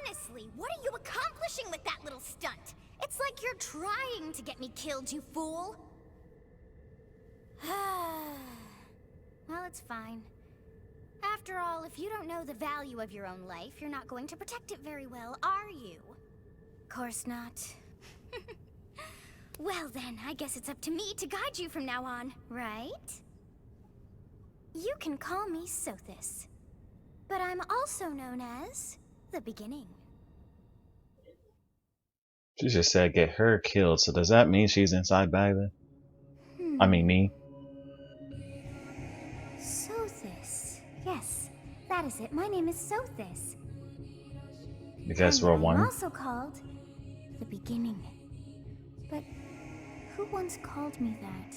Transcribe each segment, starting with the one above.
Honestly, what are you accomplishing with that little stunt? It's like you're trying to get me killed, you fool. Well, it's fine. After all, if you don't know the value of your own life, you're not going to protect it very well, are you? Course not. Well then, I guess it's up to me to guide you from now on, right? You can call me Sothis, but I'm also known as the Beginning. She just said get her killed, so does that mean she's inside Baghdad? I mean me. Sothis. Yes, that is it. My name is Sothis. Because And we're I'm one. also called the Beginning. But who once called me that?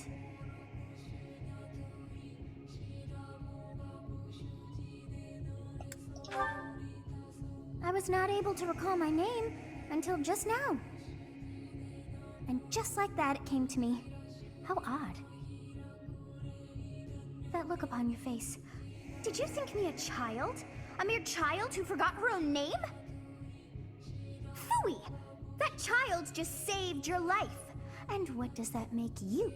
I was not able to recall my name until just now. And just like that, it came to me. How odd. That look upon your face. Did you think me a child? A mere child who forgot her own name? Phooey! That child just saved your life. And what does that make you?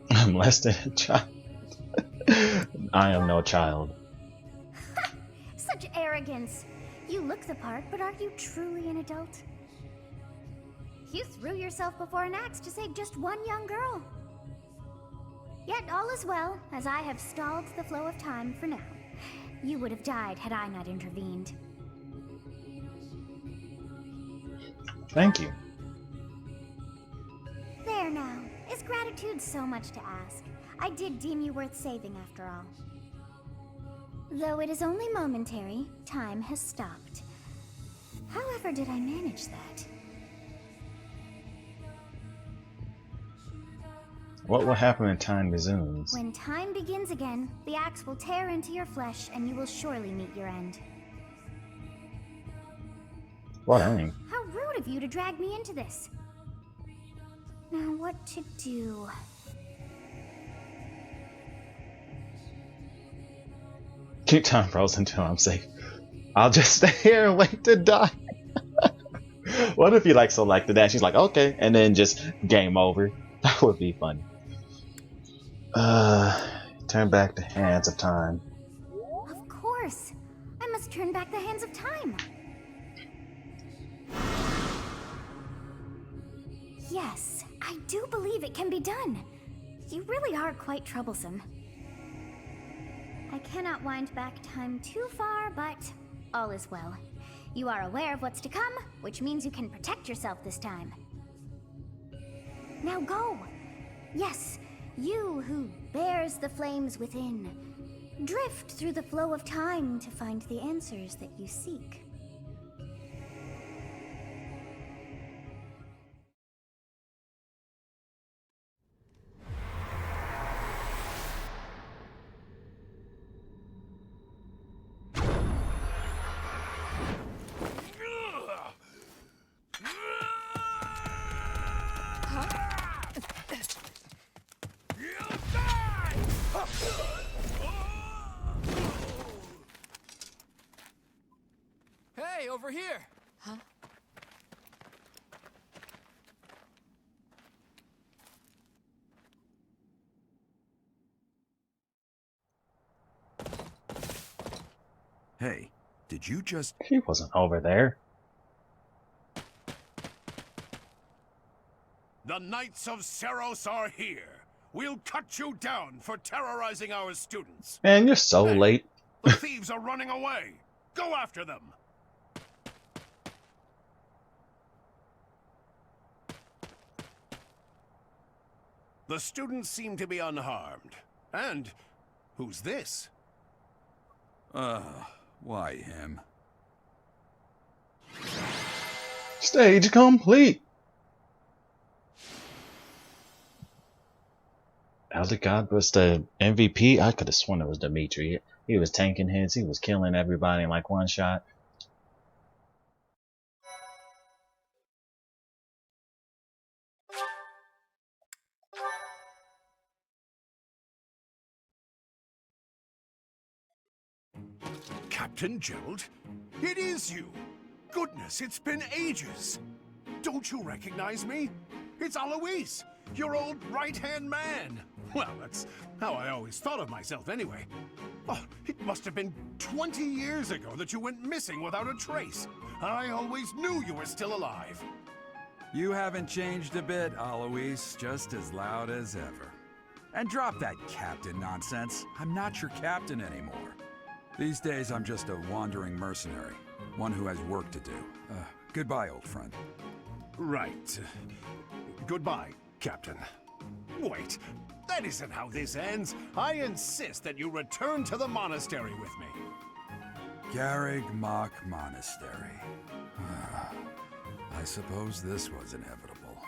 I'm less than a child. I am no child. Such arrogance. You look the part, but are you truly an adult? You threw yourself before an axe to save just one young girl. Yet all is well, as I have stalled the flow of time for now. You would have died had I not intervened. Thank you. There now. Is gratitude so much to ask? I did deem you worth saving after all. Though it is only momentary, time has stopped. However did I manage that? What will happen when time resumes? When time begins again, the axe will tear into your flesh and you will surely meet your end. What aim? How rude of you to drag me into this. Now what to do? Keep time frozen until I'm safe. I'll just stay here and wait to die. What if you like selected that? She's like, okay, and then just game over. That would be funny. Turn back the hands of time. Of course. I must turn back the hands of time. Yes, I do believe it can be done. You really are quite troublesome. I cannot wind back time too far, but all is well. You are aware of what's to come, which means you can protect yourself this time. Now go! Yes, you who bears the flames within. Drift through the flow of time to find the answers that you seek. Hey, over here! Huh? Hey, did you just... She wasn't over there. The Knights of Seiros are here. We'll cut you down for terrorizing our students. Man, you're so Hey, late. The thieves are running away. Go after them. The students seem to be unharmed. And who's this? Why him? Stage complete. Elder God was the MVP. I could have sworn it was Dimitri. He was tanking hits. He was killing everybody in like one shot. Captain Gerald? It is you! Goodness, it's been ages! Don't you recognize me? It's Alois, your old right-hand man! Well, that's how I always thought of myself anyway. Oh, it must have been 20 years ago that you went missing without a trace. I always knew you were still alive. You haven't changed a bit, Alois. Just as loud as ever. And drop that captain nonsense. I'm not your captain anymore. These days, I'm just a wandering mercenary. One who has work to do. Goodbye, old friend. Right. Goodbye, Captain. Wait, that isn't how this ends. I insist that you return to the monastery with me. Garrig Mach Monastery. I suppose this was inevitable.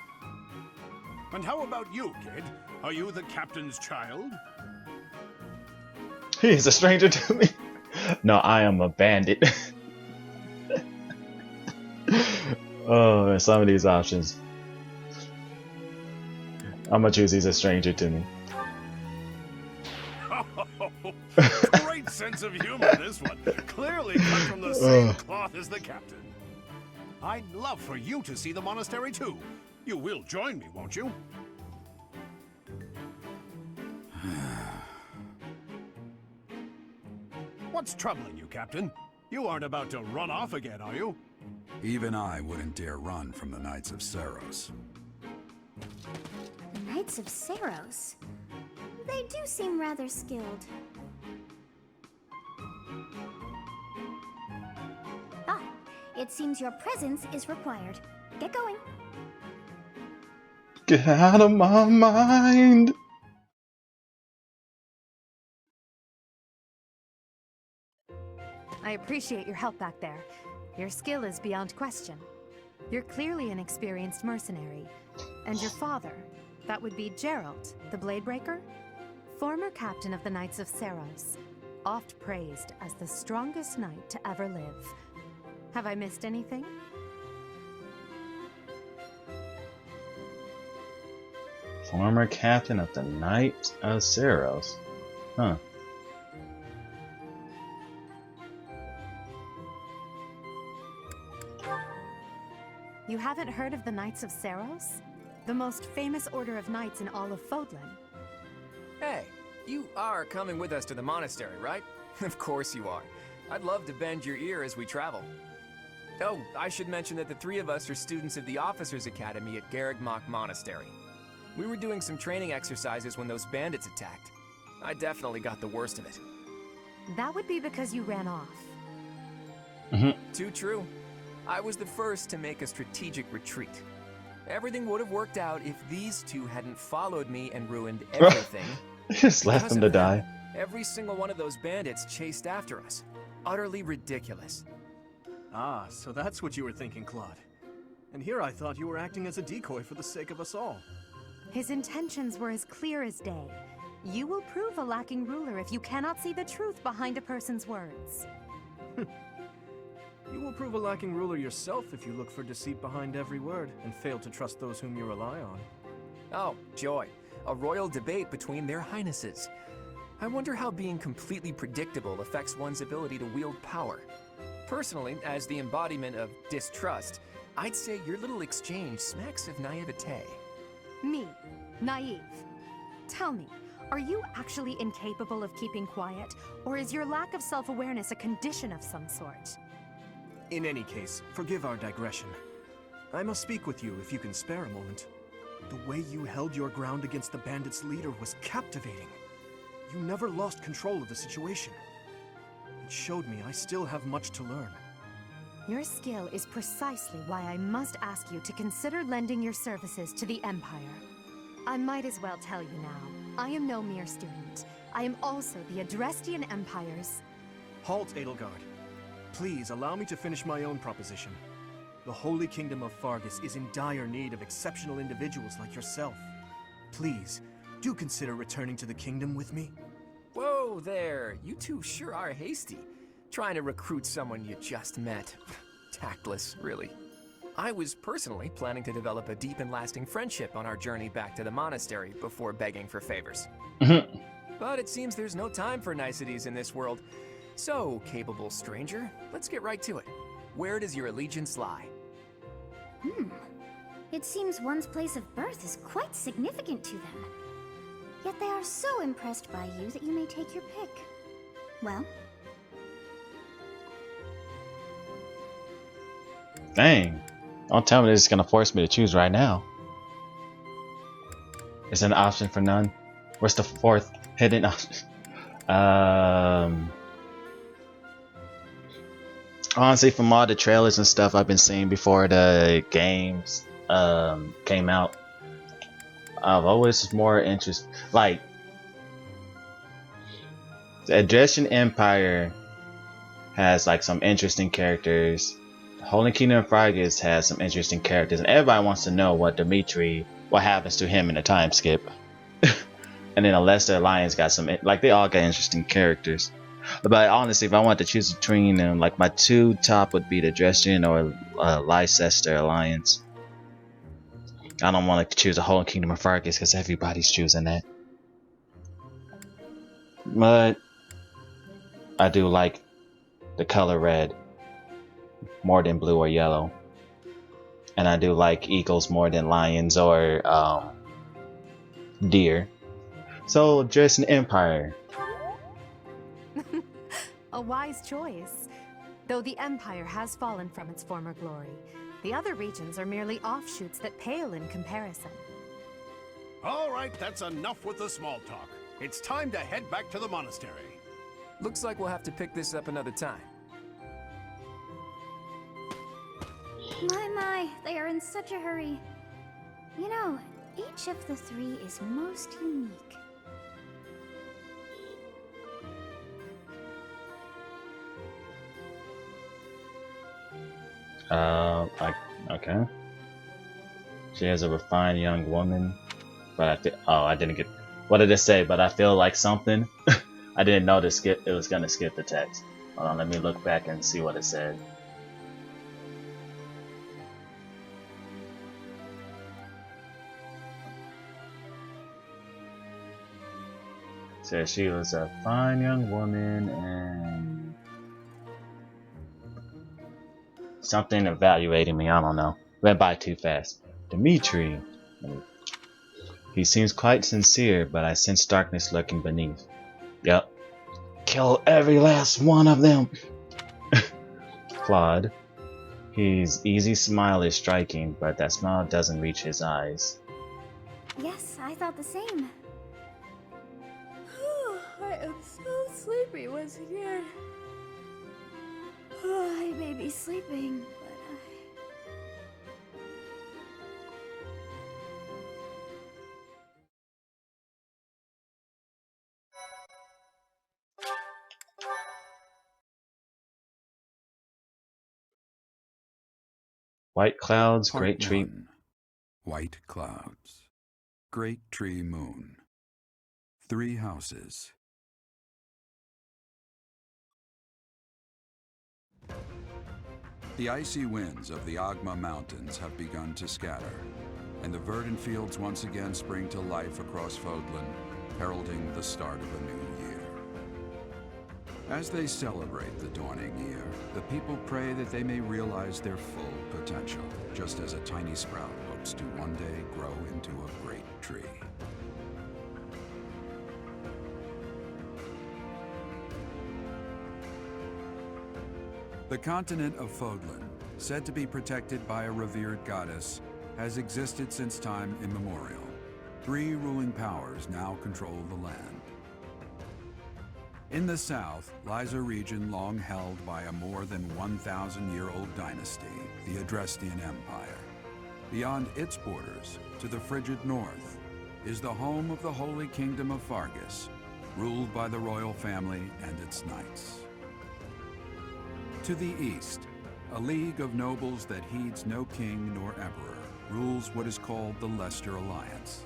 And how about you, kid? Are you the captain's child? He is a stranger to me. No, I am a bandit. Oh, and some of these options. I'm gonna choose he's a stranger to me. Great sense of humor, this one. Clearly cut from the same cloth as the captain. I'd love for you to see the monastery too. You will join me, won't you? What's troubling you, Captain? You aren't about to run off again, are you? Even I wouldn't dare run from the Knights of Seiros. The Knights of Seiros. They do seem rather skilled. Ah, it seems your presence is required. Get going. Get out of my mind. I appreciate your help back there. Your skill is beyond question. You're clearly an experienced mercenary. And your father, that would be Gerald, the Bladebreaker? Former captain of the Knights of Seiros, oft praised as the strongest knight to ever live. Have I missed anything? Former captain of the Knights of Seiros. Huh. You haven't heard of the Knights of Seiros? The most famous order of knights in all of Fodlan. Hey, you are coming with us to the monastery, right? Of course you are. I'd love to bend your ear as we travel. Oh, I should mention that the three of us are students of the Officers' Academy at Garrig Mach Monastery. We were doing some training exercises when those bandits attacked. I definitely got the worst of it. That would be because you ran off. Too true. I was the first to make a strategic retreat. Everything would have worked out if these two hadn't followed me and ruined everything. Just left Because him of to them, die. Every single one of those bandits chased after us. Utterly ridiculous. Ah, so that's what you were thinking, Claude. And here I thought you were acting as a decoy for the sake of us all. His intentions were as clear as day. You will prove a lacking ruler if you cannot see the truth behind a person's words. You will prove a lacking ruler yourself if you look for deceit behind every word and fail to trust those whom you rely on. Oh, joy. A royal debate between their highnesses. I wonder how being completely predictable affects one's ability to wield power. Personally, as the embodiment of distrust, I'd say your little exchange smacks of naivete. Me, naive. Tell me, are you actually incapable of keeping quiet, or is your lack of self-awareness a condition of some sort? In any case, forgive our digression. I must speak with you if you can spare a moment. The way you held your ground against the bandits' leader was captivating. You never lost control of the situation. It showed me I still have much to learn. Your skill is precisely why I must ask you to consider lending your services to the Empire. I might as well tell you now, I am no mere student. I am also the Adrestian Empire's... Halt, Edelgard. Please allow me to finish my own proposition. The Holy Kingdom of Fargus is in dire need of exceptional individuals like yourself. Please, do consider returning to the kingdom with me. Whoa there, you two sure are hasty. Trying to recruit someone you just met. Tactless, really. I was personally planning to develop a deep and lasting friendship on our journey back to the monastery before begging for favors. But it seems there's no time for niceties in this world. So, capable stranger, let's get right to it. Where does your allegiance lie? It seems one's place of birth is quite significant to them. Yet they are so impressed by you that you may take your pick. Well, Dang. Don't tell me this is gonna force me to choose right now. Is an option for none? Where's the fourth hidden option? Honestly, from all the trailers and stuff I've been seeing before the games came out, I've always more interested. Like, the Adrestian Empire has like some interesting characters. The Holy Kingdom of Fargus has some interesting characters, and everybody wants to know what happens to him in a time skip. And then Alesta Alliance got some, like, they all got interesting characters. But honestly, if I want to choose between them, like, my two top would be the Adrestian or Leicester Alliance. I don't want to choose the Holy Kingdom of Fargus because everybody's choosing that. But I do like the color red more than blue or yellow. And I do like eagles more than lions or deer. So, just an empire. A wise choice. Though the Empire has fallen from its former glory, the other regions are merely offshoots that pale in comparison. All right, that's enough with the small talk. It's time to head back to the monastery. Looks like we'll have to pick this up another time. my, they are in such a hurry. You know, each of the three is most unique. Okay. She is a refined young woman, but I didn't get. What did it say? But I feel like something. I didn't know it was gonna skip the text. Hold on, let me look back and see what it said. It said she was a fine young woman and something evaluating me. I don't know. Went by too fast. Dimitri. He seems quite sincere, but I sense darkness lurking beneath. Yep. Kill every last one of them. Claude. His easy smile is striking, but that smile doesn't reach his eyes. Yes, I thought the same. I am so sleepy once again. I may be sleeping, but White clouds, Part great tree. 1. White clouds. Great tree moon. 3 houses. The icy winds of the Agma Mountains have begun to scatter, and the verdant fields once again spring to life across Fodlan, heralding the start of a new year. As they celebrate the dawning year, the people pray that they may realize their full potential, just as a tiny sprout hopes to one day grow into a great tree. The continent of Fodlan, said to be protected by a revered goddess, has existed since time immemorial. 3 ruling powers now control the land. In the south lies a region long held by a more than 1,000-year-old dynasty, the Adrestian Empire. Beyond its borders, to the frigid north, is the home of the Holy Kingdom of Fargus, ruled by the royal family and its knights. To the east, a league of nobles that heeds no king nor emperor rules what is called the Leicester Alliance.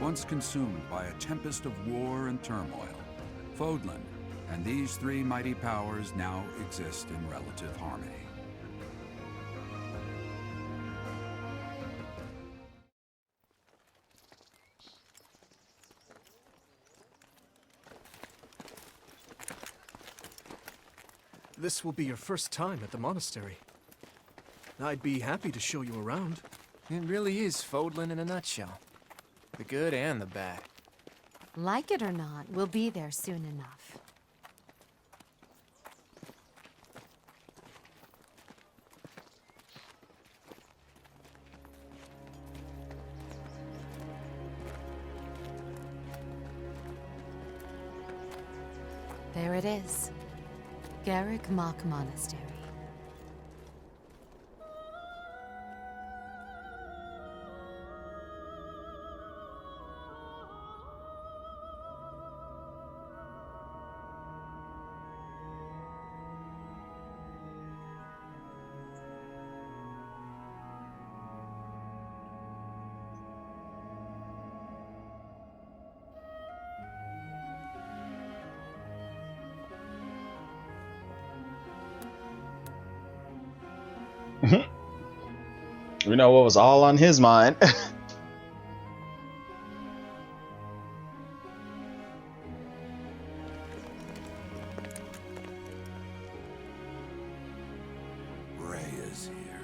Once consumed by a tempest of war and turmoil, Fodlan and these 3 mighty powers now exist in relative harmony. this will be your first time at the monastery. I'd be happy to show you around. It really is Fodlan in a nutshell. The good and the bad. Like it or not, we'll be there soon enough. There it is. Garrick Mock Monastery. You know what was all on his mind? Rhea's here.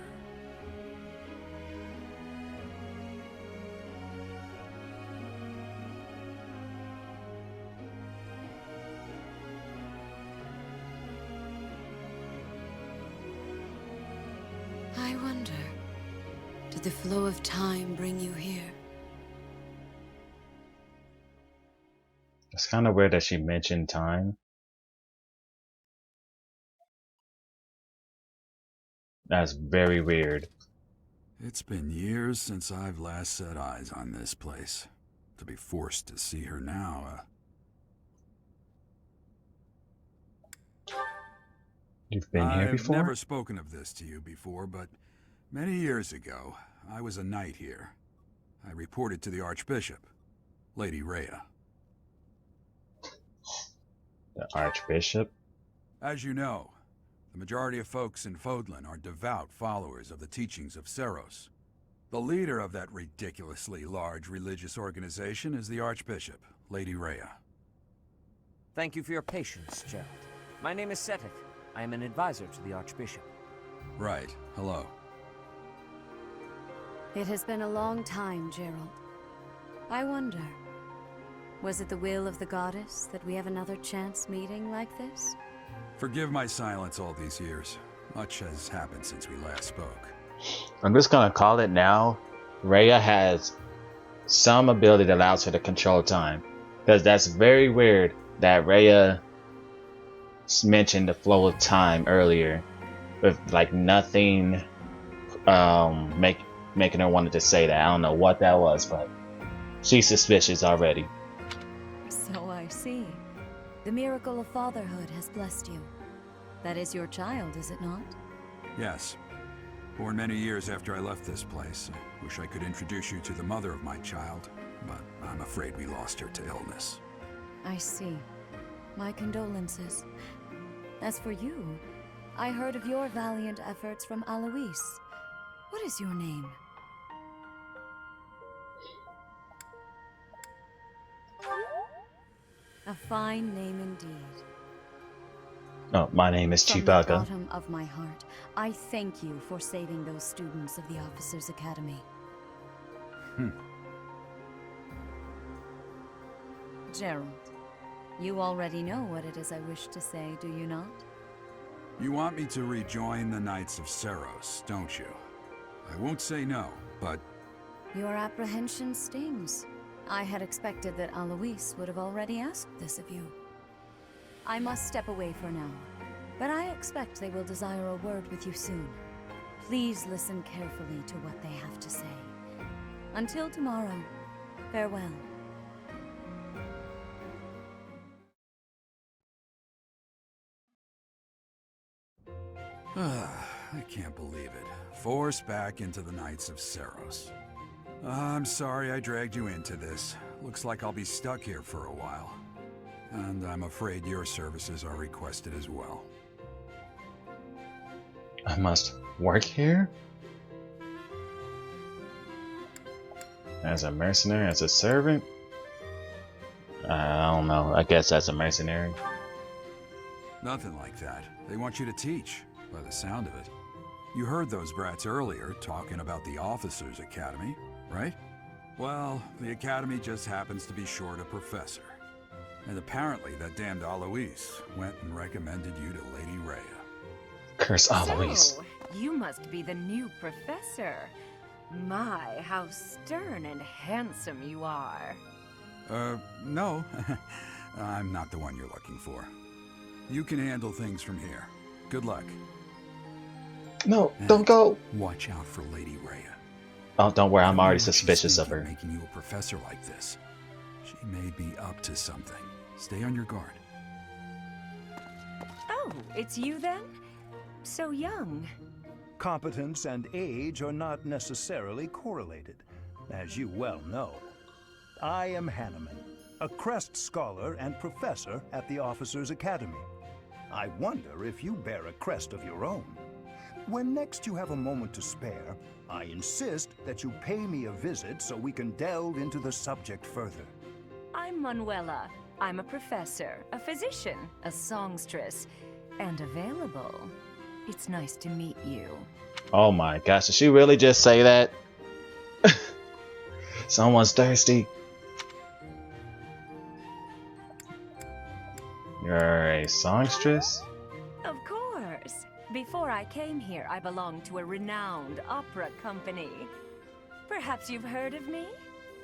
I wonder, did the flow of time bring you here? It's kind of weird that she mentioned time. That's very weird. It's been years since I've last set eyes on this place. To be forced to see her now, You've been here before? I've never spoken of this to you before, but many years ago, I was a knight here. I reported to the Archbishop, Lady Rhea. The Archbishop? As you know, the majority of folks in Fodlan are devout followers of the teachings of Seiros. The leader of that ridiculously large religious organization is the Archbishop, Lady Rhea. Thank you for your patience, Gerald. My name is Seteth. I am an advisor to the Archbishop. Right. Hello. It has been a long time, Gerald. I wonder, was it the will of the goddess that we have another chance meeting like this? Forgive my silence all these years. Much has happened since we last spoke. I'm just gonna call it now. Rhea has some ability that allows her to control time. Because that's very weird that Rhea mentioned the flow of time earlier. With like nothing making her wanted to say that. I don't know what that was, but she's suspicious already. So I see. The miracle of fatherhood has blessed you. That is your child, is it not? Yes. Born many years after I left this place. I wish I could introduce you to the mother of my child, but I'm afraid we lost her to illness. I see. My condolences. As for you, I heard of your valiant efforts from Alois. What is your name? A fine name indeed. Oh, my name is From the Chewbacca. bottom of my heart, I thank you for saving those students of the Officers' Academy. Gerald, you already know what it is I wish to say, do you not? You want me to rejoin the Knights of Seiros, don't you? I won't say no, but Your apprehension stings. I had expected that Alois would have already asked this of you. I must step away for now, but I expect they will desire a word with you soon. Please listen carefully to what they have to say. Until tomorrow, farewell. I can't believe it. Forced back into the Knights of Seiros. I'm sorry I dragged you into this. Looks like I'll be stuck here for a while. And I'm afraid your services are requested as well. I must work here? As a mercenary, as a servant? I don't know. I guess as a mercenary. Nothing like that. They want you to teach, by the sound of it. You heard those brats earlier talking about the Officers' Academy, right? Well, the Academy just happens to be short a professor. And apparently that damned Alois went and recommended you to Lady Rhea. Curse Alois. So, you must be the new professor. My, how stern and handsome you are. No. I'm not the one you're looking for. You can handle things from here. Good luck. No, don't go. Watch out for Lady Rhea. Oh, don't worry, I'm already She's suspicious of thinking her. Making you a professor like this. She may be up to something. Stay on your guard. Oh, it's you then? So young. Competence and age are not necessarily correlated, as you well know. I am Hanneman, a Crest Scholar and Professor at the Officers' Academy. I wonder if you bear a crest of your own. When next you have a moment to spare, I insist that you pay me a visit so we can delve into the subject further. I'm Manuela. I'm a professor, a physician, a songstress, and available. It's nice to meet you. Oh my gosh, did she really just say that? Someone's thirsty. You're a songstress? Of course. Before I came here, I belonged to a renowned opera company. Perhaps you've heard of me?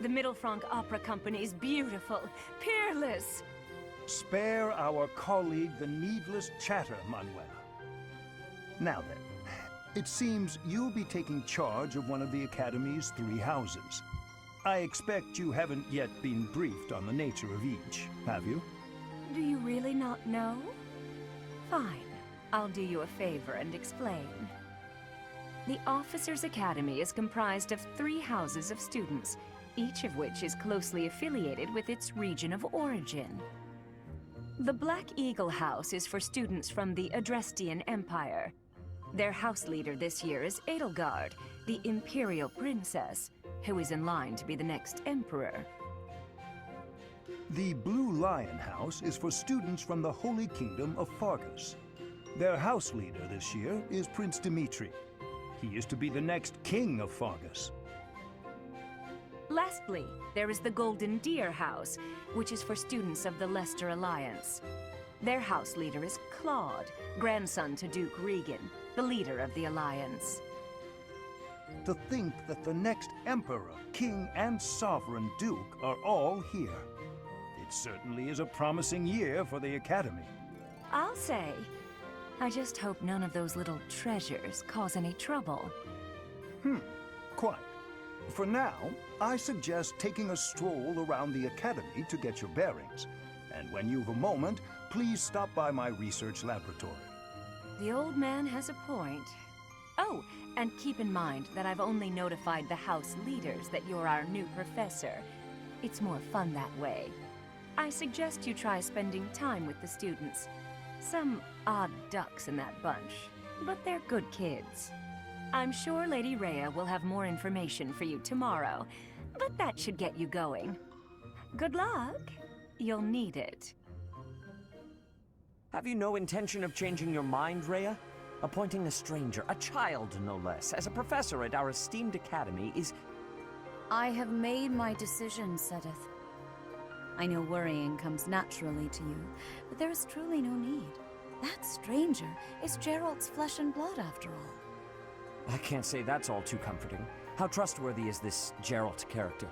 The Middlefranc Opera Company is beautiful, peerless. Spare our colleague the needless chatter, Manuela. Now then, it seems you'll be taking charge of one of the Academy's 3 houses. I expect you haven't yet been briefed on the nature of each, have you? Do you really not know? Fine. I'll do you a favor and explain. The Officers' Academy is comprised of 3 houses of students, each of which is closely affiliated with its region of origin. The Black Eagle House is for students from the Adrestian Empire. Their house leader this year is Edelgard, the Imperial Princess, who is in line to be the next Emperor. The Blue Lion House is for students from the Holy Kingdom of Fargus. Their house leader this year is Prince Dimitri. He is to be the next king of Fargus. Lastly, there is the Golden Deer House, which is for students of the Leicester Alliance. Their house leader is Claude, grandson to Duke Regan, the leader of the Alliance. To think that the next Emperor, King, and Sovereign Duke are all here. It certainly is a promising year for the Academy. I'll say. I just hope none of those little treasures cause any trouble. Quite. For now, I suggest taking a stroll around the Academy to get your bearings. And when you've a moment, please stop by my research laboratory. The old man has a point. Oh, and keep in mind that I've only notified the house leaders that you're our new professor. It's more fun that way. I suggest you try spending time with the students. Some odd ducks in that bunch, but they're good kids. I'm sure Lady Rhea will have more information for you tomorrow, but that should get you going. Good luck. You'll need it. Have you no intention of changing your mind, Rhea? Appointing a stranger, a child no less, as a professor at our esteemed academy is... I have made my decision, Sedith. I know worrying comes naturally to you, but there is truly no need. That stranger is Gerald's flesh and blood, after all. I can't say that's all too comforting. How trustworthy is this Geralt character?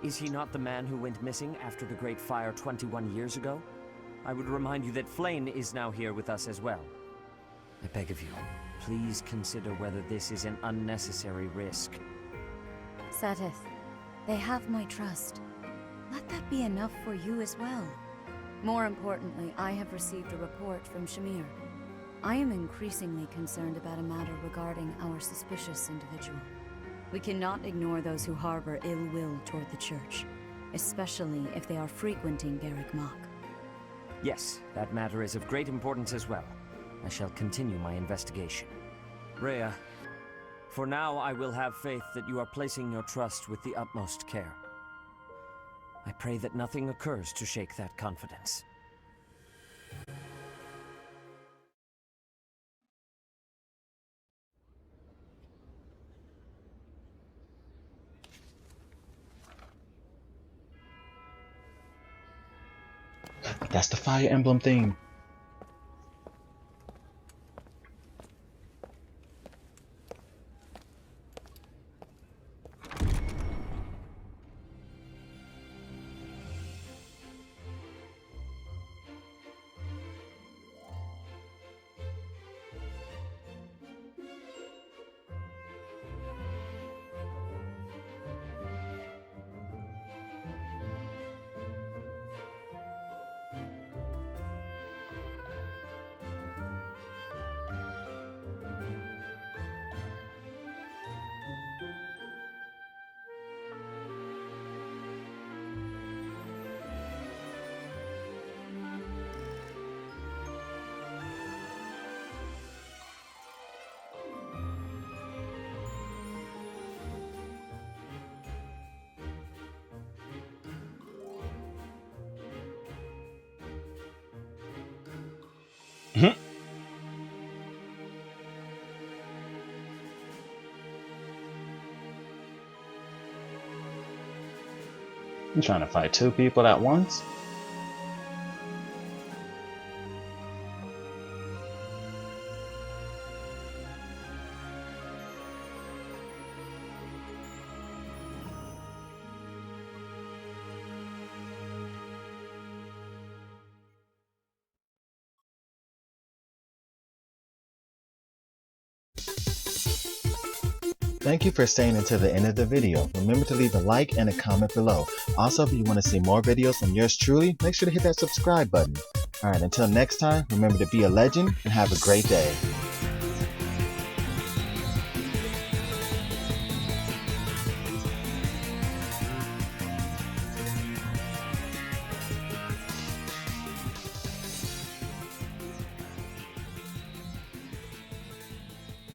Is he not the man who went missing after the Great Fire 21 years ago? I would remind you that Flayn is now here with us as well. I beg of you, please consider whether this is an unnecessary risk. Sedith, they have my trust. Let that be enough for you as well. More importantly, I have received a report from Shamir. I am increasingly concerned about a matter regarding our suspicious individual. We cannot ignore those who harbor ill will toward the Church, especially if they are frequenting Garrick Mach. Yes, that matter is of great importance as well. I shall continue my investigation. Rhea, for now I will have faith that you are placing your trust with the utmost care. I pray that nothing occurs to shake that confidence. That's the Fire Emblem theme. I'm trying to fight two people at once. Thank you for staying until the end of the video. Remember to leave a like and a comment below. Also, if you want to see more videos from yours truly, make sure to hit that subscribe button. Alright, until next time, remember to be a legend and have a great day.